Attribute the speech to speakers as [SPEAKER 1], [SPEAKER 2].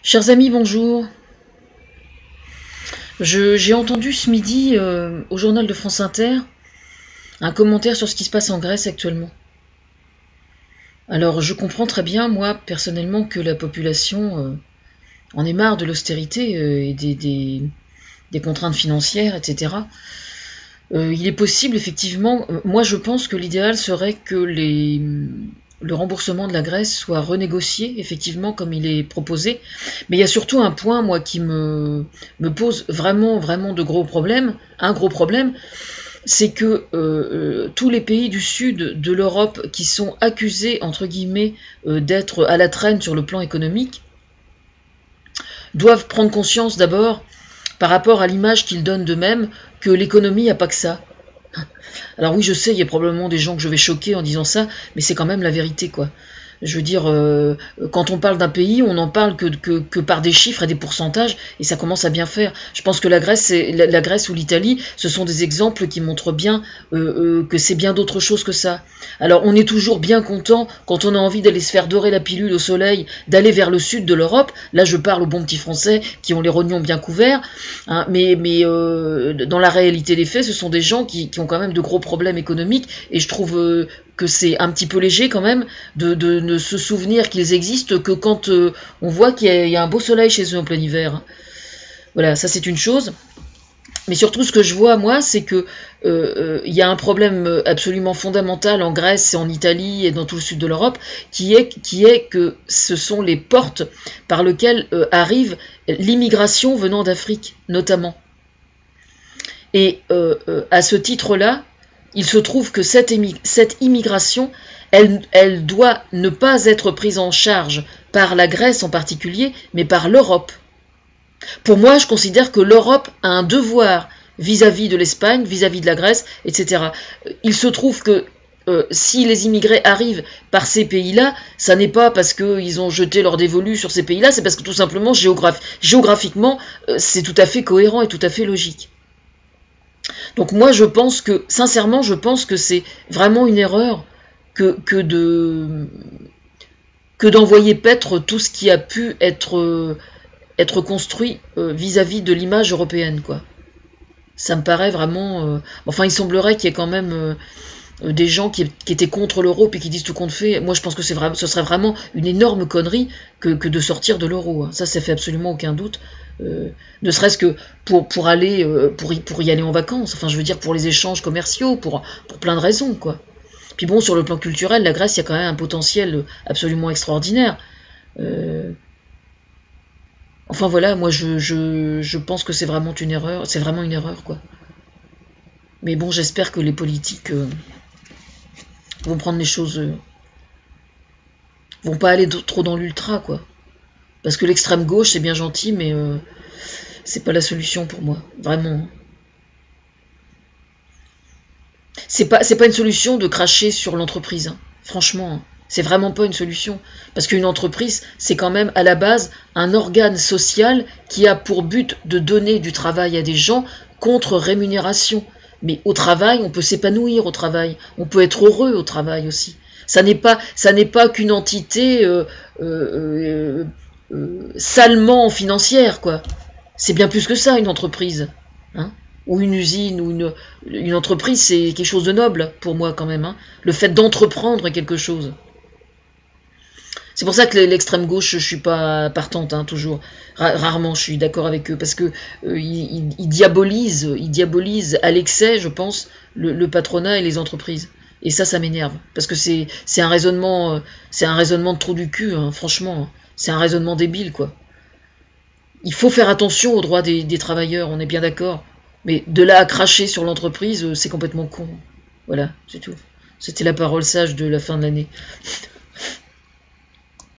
[SPEAKER 1] Chers amis, bonjour. J'ai entendu ce midi au journal de France Inter un commentaire sur ce qui se passe en Grèce actuellement. Alors je comprends très bien, moi, personnellement, que la population en est marre de l'austérité et des contraintes financières, etc. Il est possible, effectivement, moi je pense que l'idéal serait que le remboursement de la Grèce soit renégocié, effectivement, comme il est proposé. Mais il y a surtout un point, moi, qui me pose vraiment, vraiment de gros problèmes. Un gros problème, c'est que tous les pays du sud de l'Europe qui sont accusés, entre guillemets, d'être à la traîne sur le plan économique, doivent prendre conscience d'abord, par rapport à l'image qu'ils donnent d'eux-mêmes, que l'économie n'a pas que ça. Alors oui, je sais, il y a probablement des gens que je vais choquer en disant ça, mais c'est quand même la vérité, quoi. Je veux dire, quand on parle d'un pays, on n'en parle que par des chiffres et des pourcentages, et ça commence à bien faire. Je pense que la Grèce ou l'Italie, ce sont des exemples qui montrent bien que c'est bien d'autre chose que ça. Alors on est toujours bien content quand on a envie d'aller se faire dorer la pilule au soleil, d'aller vers le sud de l'Europe. Là, je parle aux bons petits Français qui ont les rognons bien couverts, hein, mais dans la réalité des faits, ce sont des gens qui ont quand même de gros problèmes économiques, et je trouve que c'est un petit peu léger quand même de ne se souvenir qu'ils existent que quand on voit qu'il y a un beau soleil chez eux en plein hiver. Voilà, ça c'est une chose. Mais surtout, ce que je vois, moi, c'est que y a un problème absolument fondamental en Grèce et en Italie et dans tout le sud de l'Europe, qui est que ce sont les portes par lesquelles arrive l'immigration venant d'Afrique, notamment. Et à ce titre-là, il se trouve que cette immigration, elle doit ne pas être prise en charge par la Grèce en particulier, mais par l'Europe. Pour moi, je considère que l'Europe a un devoir vis-à-vis de l'Espagne, vis-à-vis de la Grèce, etc. Il se trouve que si les immigrés arrivent par ces pays-là, ça n'est pas parce qu'ils ont jeté leur dévolu sur ces pays-là, c'est parce que tout simplement, géographiquement, c'est tout à fait cohérent et tout à fait logique. Donc moi, je pense que, sincèrement, je pense que c'est vraiment une erreur que d'envoyer paître tout ce qui a pu être construit vis-à-vis de l'image européenne, quoi. Ça me paraît vraiment... Enfin, il semblerait qu'il y ait quand même des gens qui étaient contre l'euro et qui disent tout compte fait. Moi, je pense que ce serait vraiment une énorme connerie que de sortir de l'euro, hein. Ça fait absolument aucun doute. Ne serait-ce que pour y aller en vacances. Enfin, je veux dire, pour les échanges commerciaux, pour plein de raisons, quoi. Puis bon, sur le plan culturel, la Grèce, il y a quand même un potentiel absolument extraordinaire. Enfin voilà, moi je pense que c'est vraiment une erreur, quoi. Mais bon, j'espère que les politiques vont prendre les choses, vont pas aller trop dans l'ultra, quoi. Parce que l'extrême gauche, c'est bien gentil, mais c'est pas la solution pour moi, vraiment. C'est pas une solution de cracher sur l'entreprise, hein. Franchement, hein. C'est vraiment pas une solution. Parce qu'une entreprise, c'est quand même à la base un organe social qui a pour but de donner du travail à des gens contre rémunération. Mais au travail, on peut s'épanouir au travail. On peut être heureux au travail aussi. Ça n'est pas qu'une entité salement financière, quoi. C'est bien plus que ça, une entreprise, hein. Ou une usine, ou une entreprise, c'est quelque chose de noble pour moi quand même, hein. Le fait d'entreprendre est quelque chose. C'est pour ça que l'extrême gauche, je suis pas partante, hein, toujours. Rarement, je suis d'accord avec eux, parce que ils diabolisent à l'excès, je pense, le patronat et les entreprises. Et ça m'énerve, parce que c'est un raisonnement, de trou du cul, hein, franchement. C'est un raisonnement débile, quoi. Il faut faire attention aux droits des travailleurs, on est bien d'accord. Mais de là à cracher sur l'entreprise, c'est complètement con. Voilà, c'est tout. C'était la parole sage de la fin de l'année.